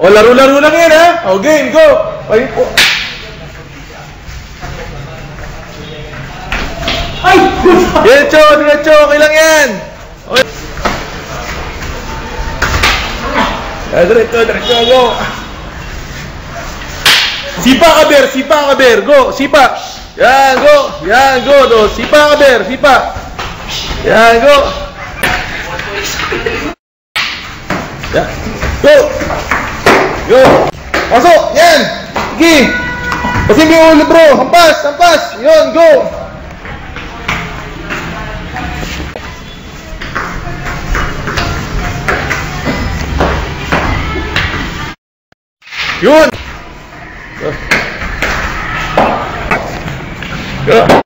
O, laro-laro lang yan, ha? O, game, go! Ay, po. Ay! Diretso, diretso, okay lang yan! Okay. Diretso, diretso, go! Sipa ka, Ber, go, sipa! Yan, go! Yan, go, do. Sipa ka, Ber, sipa! Yan, go! Yan, go! Go! Pasok! Yan! Sige! Pasig yung ulo, bro! Hampas! Hampas! Yun, go! Yun! Go! Go!